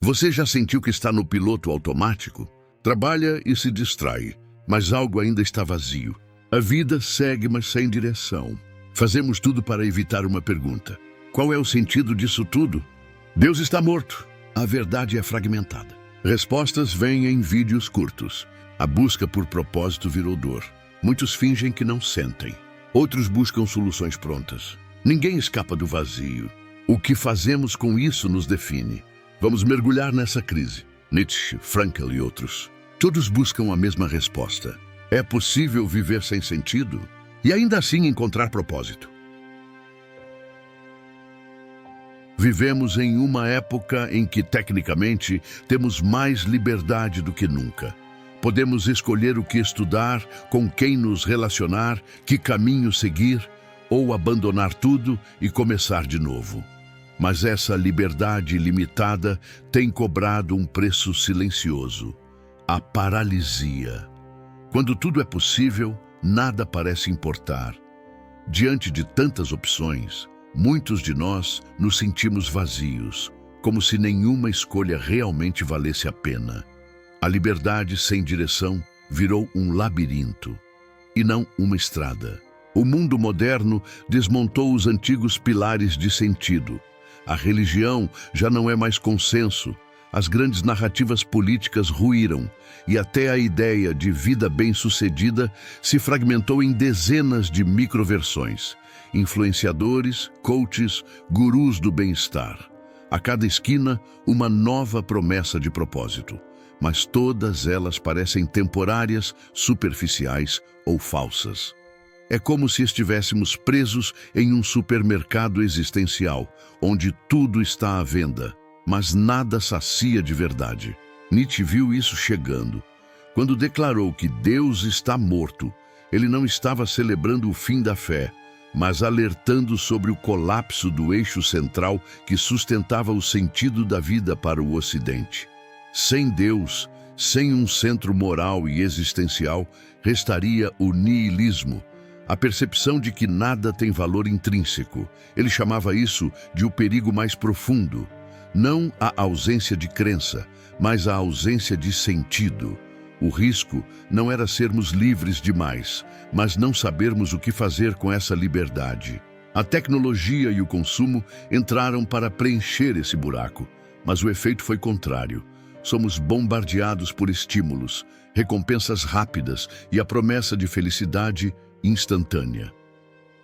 Você já sentiu que está no piloto automático? Trabalha e se distrai, mas algo ainda está vazio. A vida segue, mas sem direção. Fazemos tudo para evitar uma pergunta. Qual é o sentido disso tudo? Deus está morto. A verdade é fragmentada. Respostas vêm em vídeos curtos. A busca por propósito virou dor. Muitos fingem que não sentem. Outros buscam soluções prontas. Ninguém escapa do vazio. O que fazemos com isso nos define. Vamos mergulhar nessa crise. Nietzsche, Frankl e outros. Todos buscam a mesma resposta. É possível viver sem sentido e ainda assim encontrar propósito? Vivemos em uma época em que, tecnicamente, temos mais liberdade do que nunca. Podemos escolher o que estudar, com quem nos relacionar, que caminho seguir, ou abandonar tudo e começar de novo. Mas essa liberdade limitada tem cobrado um preço silencioso: a paralisia. Quando tudo é possível, nada parece importar. Diante de tantas opções, muitos de nós nos sentimos vazios, como se nenhuma escolha realmente valesse a pena. A liberdade sem direção virou um labirinto, e não uma estrada. O mundo moderno desmontou os antigos pilares de sentido. A religião já não é mais consenso, as grandes narrativas políticas ruíram e até a ideia de vida bem-sucedida se fragmentou em dezenas de microversões. Influenciadores, coaches, gurus do bem-estar. A cada esquina, uma nova promessa de propósito. Mas todas elas parecem temporárias, superficiais ou falsas. É como se estivéssemos presos em um supermercado existencial, onde tudo está à venda, mas nada sacia de verdade. Nietzsche viu isso chegando. Quando declarou que Deus está morto, ele não estava celebrando o fim da fé, mas alertando sobre o colapso do eixo central que sustentava o sentido da vida para o Ocidente. Sem Deus, sem um centro moral e existencial, restaria o niilismo, a percepção de que nada tem valor intrínseco. Ele chamava isso de o perigo mais profundo. Não a ausência de crença, mas a ausência de sentido. O risco não era sermos livres demais, mas não sabermos o que fazer com essa liberdade. A tecnologia e o consumo entraram para preencher esse buraco, mas o efeito foi contrário. Somos bombardeados por estímulos, recompensas rápidas e a promessa de felicidade instantânea.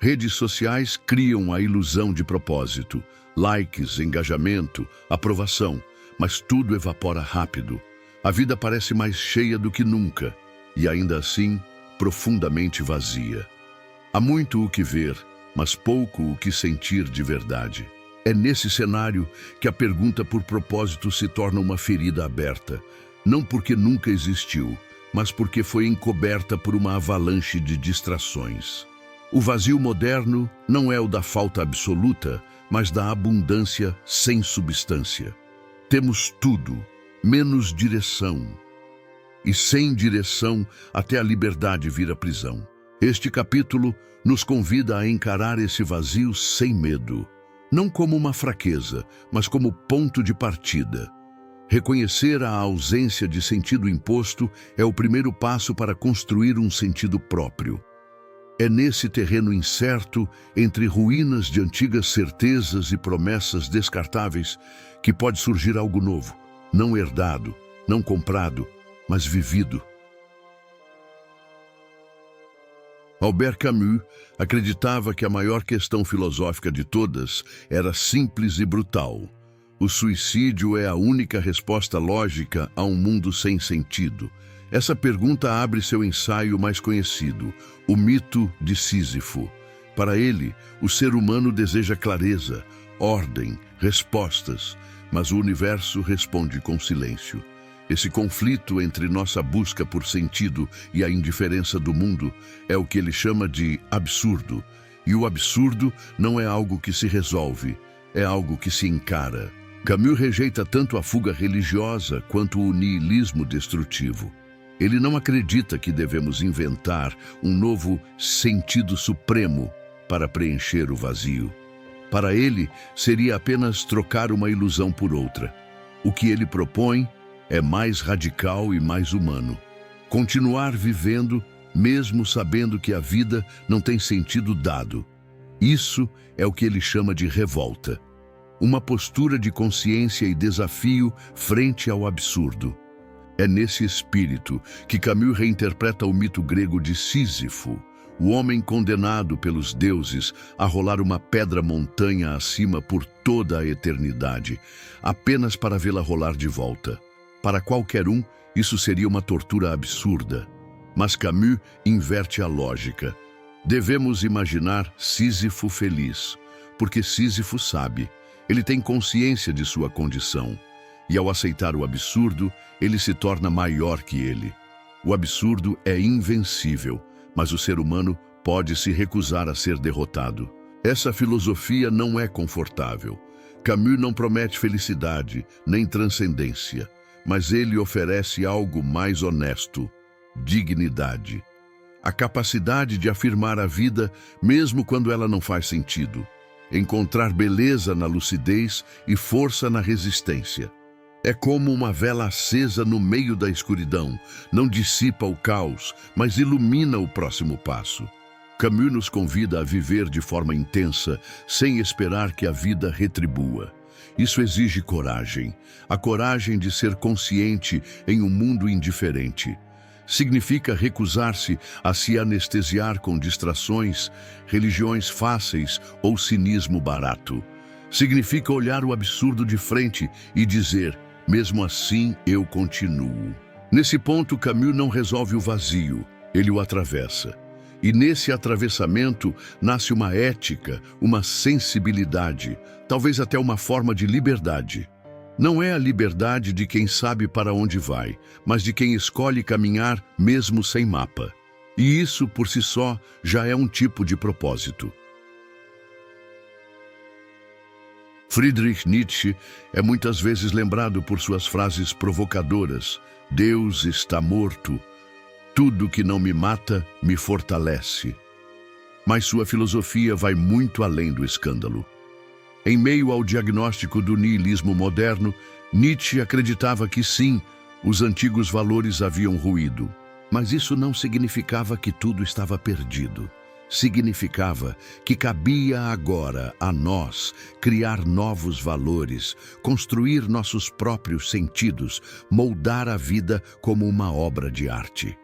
Redes sociais criam a ilusão de propósito, likes, engajamento, aprovação, mas tudo evapora rápido. A vida parece mais cheia do que nunca e ainda assim profundamente vazia. Há muito o que ver, mas pouco o que sentir de verdade. É nesse cenário que a pergunta por propósito se torna uma ferida aberta, não porque nunca existiu, mas porque foi encoberta por uma avalanche de distrações. O vazio moderno não é o da falta absoluta, mas da abundância sem substância. Temos tudo, menos direção. E sem direção, até a liberdade vira prisão. Este capítulo nos convida a encarar esse vazio sem medo. Não como uma fraqueza, mas como ponto de partida. Reconhecer a ausência de sentido imposto é o primeiro passo para construir um sentido próprio. É nesse terreno incerto, entre ruínas de antigas certezas e promessas descartáveis, que pode surgir algo novo, não herdado, não comprado, mas vivido. Albert Camus acreditava que a maior questão filosófica de todas era simples e brutal. O suicídio é a única resposta lógica a um mundo sem sentido. Essa pergunta abre seu ensaio mais conhecido, O Mito de Sísifo. Para ele, o ser humano deseja clareza, ordem, respostas, mas o universo responde com silêncio. Esse conflito entre nossa busca por sentido e a indiferença do mundo é o que ele chama de absurdo. E o absurdo não é algo que se resolve, é algo que se encara. Camus rejeita tanto a fuga religiosa quanto o niilismo destrutivo. Ele não acredita que devemos inventar um novo sentido supremo para preencher o vazio. Para ele, seria apenas trocar uma ilusão por outra. O que ele propõe é mais radical e mais humano. Continuar vivendo, mesmo sabendo que a vida não tem sentido dado. Isso é o que ele chama de revolta. Uma postura de consciência e desafio frente ao absurdo. É nesse espírito que Camus reinterpreta o mito grego de Sísifo, o homem condenado pelos deuses a rolar uma pedra montanha acima por toda a eternidade, apenas para vê-la rolar de volta. Para qualquer um, isso seria uma tortura absurda. Mas Camus inverte a lógica. Devemos imaginar Sísifo feliz, porque Sísifo sabe, ele tem consciência de sua condição. E ao aceitar o absurdo, ele se torna maior que ele. O absurdo é invencível, mas o ser humano pode se recusar a ser derrotado. Essa filosofia não é confortável. Camus não promete felicidade, nem transcendência, mas ele oferece algo mais honesto: dignidade. A capacidade de afirmar a vida mesmo quando ela não faz sentido. Encontrar beleza na lucidez e força na resistência. É como uma vela acesa no meio da escuridão. Não dissipa o caos, mas ilumina o próximo passo. Camus nos convida a viver de forma intensa, sem esperar que a vida retribua. Isso exige coragem. A coragem de ser consciente em um mundo indiferente. Significa recusar-se a se anestesiar com distrações, religiões fáceis ou cinismo barato. Significa olhar o absurdo de frente e dizer: mesmo assim, eu continuo. Nesse ponto, Camus não resolve o vazio, ele o atravessa. E nesse atravessamento nasce uma ética, uma sensibilidade, talvez até uma forma de liberdade. Não é a liberdade de quem sabe para onde vai, mas de quem escolhe caminhar mesmo sem mapa. E isso, por si só, já é um tipo de propósito. Friedrich Nietzsche é muitas vezes lembrado por suas frases provocadoras: Deus está morto, tudo que não me mata me fortalece. Mas sua filosofia vai muito além do escândalo. Em meio ao diagnóstico do niilismo moderno, Nietzsche acreditava que sim, os antigos valores haviam ruído. Mas isso não significava que tudo estava perdido. Significava que cabia agora a nós criar novos valores, construir nossos próprios sentidos, moldar a vida como uma obra de arte.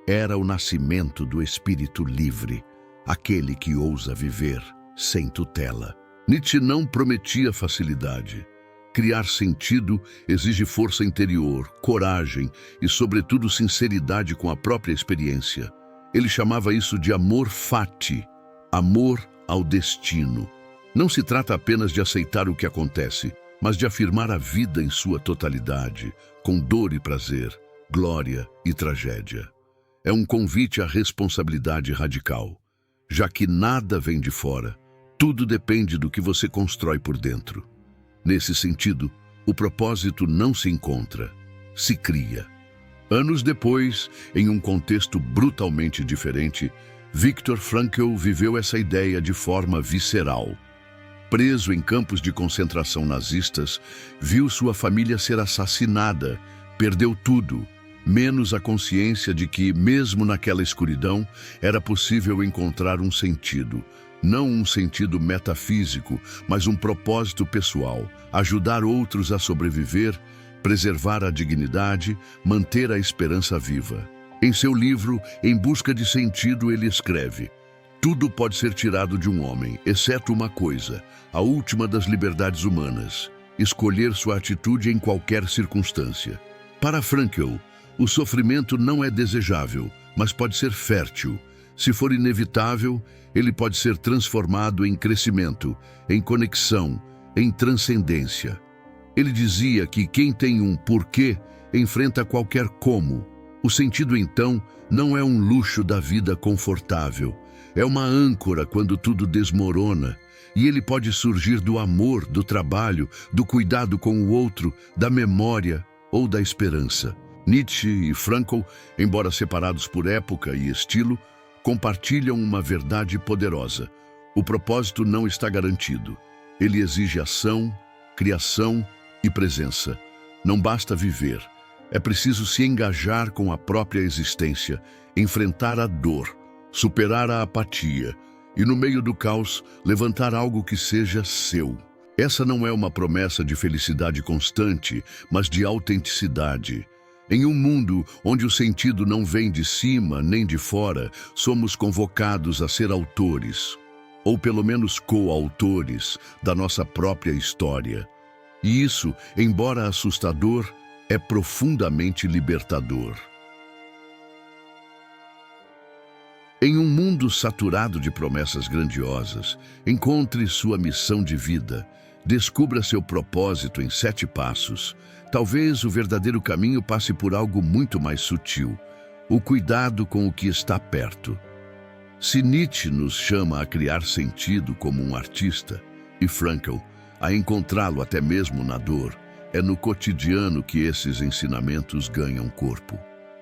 Era o nascimento do espírito livre, aquele que ousa viver sem tutela. Nietzsche não prometia facilidade. Criar sentido exige força interior, coragem e, sobretudo, sinceridade com a própria experiência. Ele chamava isso de amor fati, amor ao destino. Não se trata apenas de aceitar o que acontece, mas de afirmar a vida em sua totalidade, com dor e prazer, glória e tragédia. É um convite à responsabilidade radical, já que nada vem de fora. Tudo depende do que você constrói por dentro. Nesse sentido, o propósito não se encontra, se cria. Anos depois, em um contexto brutalmente diferente, Viktor Frankl viveu essa ideia de forma visceral. Preso em campos de concentração nazistas, viu sua família ser assassinada, perdeu tudo, menos a consciência de que, mesmo naquela escuridão, era possível encontrar um sentido. Não um sentido metafísico, mas um propósito pessoal, ajudar outros a sobreviver, preservar a dignidade, manter a esperança viva. Em seu livro, Em Busca de Sentido, ele escreve: tudo pode ser tirado de um homem, exceto uma coisa, a última das liberdades humanas, escolher sua atitude em qualquer circunstância. Para Frankl, o sofrimento não é desejável, mas pode ser fértil. Se for inevitável, ele pode ser transformado em crescimento, em conexão, em transcendência. Ele dizia que quem tem um porquê enfrenta qualquer como. O sentido, então, não é um luxo da vida confortável. É uma âncora quando tudo desmorona. E ele pode surgir do amor, do trabalho, do cuidado com o outro, da memória ou da esperança. Nietzsche e Frankl, embora separados por época e estilo, compartilham uma verdade poderosa. O propósito não está garantido. Ele exige ação, criação e presença. Não basta viver. É preciso se engajar com a própria existência, enfrentar a dor, superar a apatia e, no meio do caos, levantar algo que seja seu. Essa não é uma promessa de felicidade constante, mas de autenticidade. Em um mundo onde o sentido não vem de cima nem de fora, somos convocados a ser autores, ou pelo menos coautores, da nossa própria história. E isso, embora assustador, é profundamente libertador. Em um mundo saturado de promessas grandiosas, encontre sua missão de vida. Descubra seu propósito em 7 passos. Talvez o verdadeiro caminho passe por algo muito mais sutil: o cuidado com o que está perto. Se Nietzsche nos chama a criar sentido como um artista, e Frankl a encontrá-lo até mesmo na dor, é no cotidiano que esses ensinamentos ganham corpo.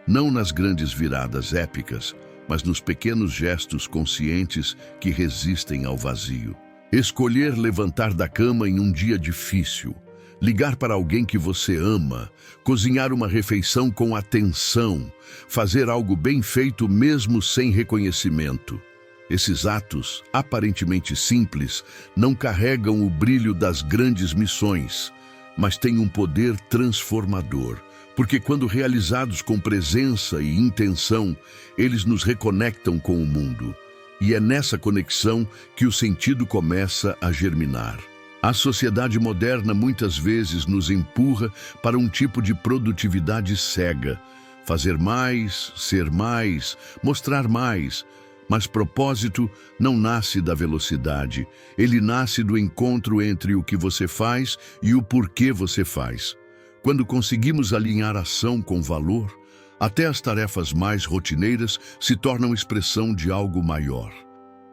Não nas grandes viradas épicas, mas nos pequenos gestos conscientes que resistem ao vazio. Escolher levantar da cama em um dia difícil, ligar para alguém que você ama, cozinhar uma refeição com atenção, fazer algo bem feito mesmo sem reconhecimento. Esses atos, aparentemente simples, não carregam o brilho das grandes missões, mas têm um poder transformador, porque quando realizados com presença e intenção, eles nos reconectam com o mundo. E é nessa conexão que o sentido começa a germinar. A sociedade moderna muitas vezes nos empurra para um tipo de produtividade cega. Fazer mais, ser mais, mostrar mais. Mas propósito não nasce da velocidade. Ele nasce do encontro entre o que você faz e o porquê você faz. Quando conseguimos alinhar ação com valor, até as tarefas mais rotineiras se tornam expressão de algo maior.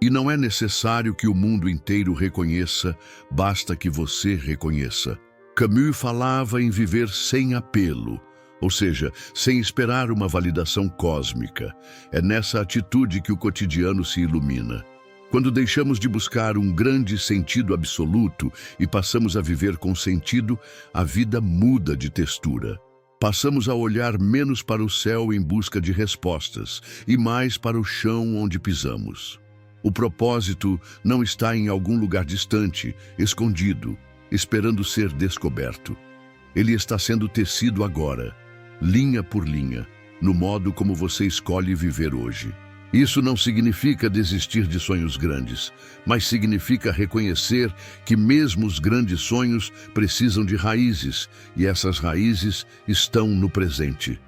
E não é necessário que o mundo inteiro reconheça, basta que você reconheça. Camus falava em viver sem apelo, ou seja, sem esperar uma validação cósmica. É nessa atitude que o cotidiano se ilumina. Quando deixamos de buscar um grande sentido absoluto e passamos a viver com sentido, a vida muda de textura. Passamos a olhar menos para o céu em busca de respostas e mais para o chão onde pisamos. O propósito não está em algum lugar distante, escondido, esperando ser descoberto. Ele está sendo tecido agora, linha por linha, no modo como você escolhe viver hoje. Isso não significa desistir de sonhos grandes, mas significa reconhecer que mesmo os grandes sonhos precisam de raízes, e essas raízes estão no presente.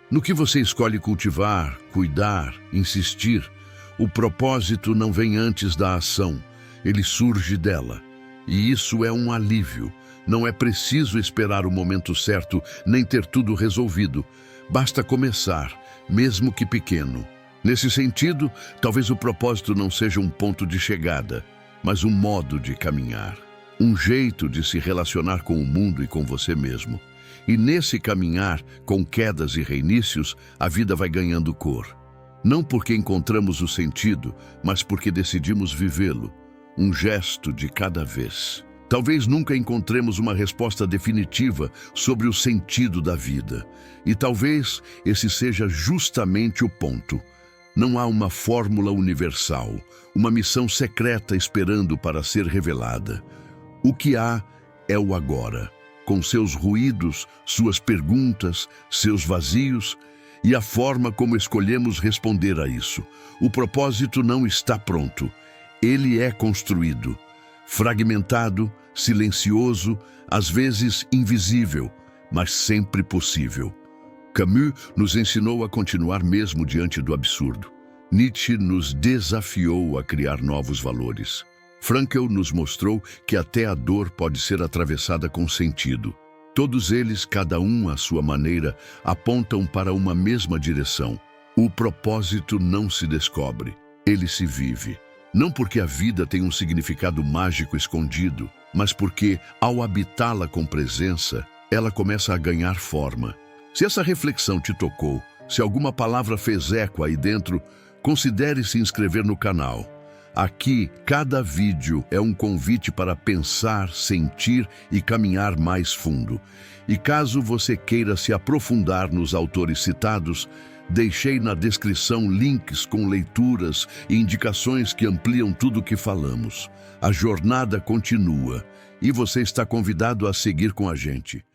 No que você escolhe cultivar, cuidar, insistir, o propósito não vem antes da ação, ele surge dela. E isso é um alívio. Não é preciso esperar o momento certo, nem ter tudo resolvido. Basta começar, mesmo que pequeno. Nesse sentido, talvez o propósito não seja um ponto de chegada, mas um modo de caminhar. Um jeito de se relacionar com o mundo e com você mesmo. E nesse caminhar, com quedas e reinícios, a vida vai ganhando cor. Não porque encontramos o sentido, mas porque decidimos vivê-lo. Um gesto de cada vez. Talvez nunca encontremos uma resposta definitiva sobre o sentido da vida. E talvez esse seja justamente o ponto. Não há uma fórmula universal, uma missão secreta esperando para ser revelada. O que há é o agora, com seus ruídos, suas perguntas, seus vazios e a forma como escolhemos responder a isso. O propósito não está pronto, ele é construído, fragmentado, silencioso, às vezes invisível, mas sempre possível. Camus nos ensinou a continuar mesmo diante do absurdo. Nietzsche nos desafiou a criar novos valores. Frankl nos mostrou que até a dor pode ser atravessada com sentido. Todos eles, cada um à sua maneira, apontam para uma mesma direção. O propósito não se descobre, ele se vive. Não porque a vida tem um significado mágico escondido, mas porque, ao habitá-la com presença, ela começa a ganhar forma. Se essa reflexão te tocou, se alguma palavra fez eco aí dentro, considere se inscrever no canal. Aqui, cada vídeo é um convite para pensar, sentir e caminhar mais fundo. E caso você queira se aprofundar nos autores citados, deixei na descrição links com leituras e indicações que ampliam tudo o que falamos. A jornada continua e você está convidado a seguir com a gente.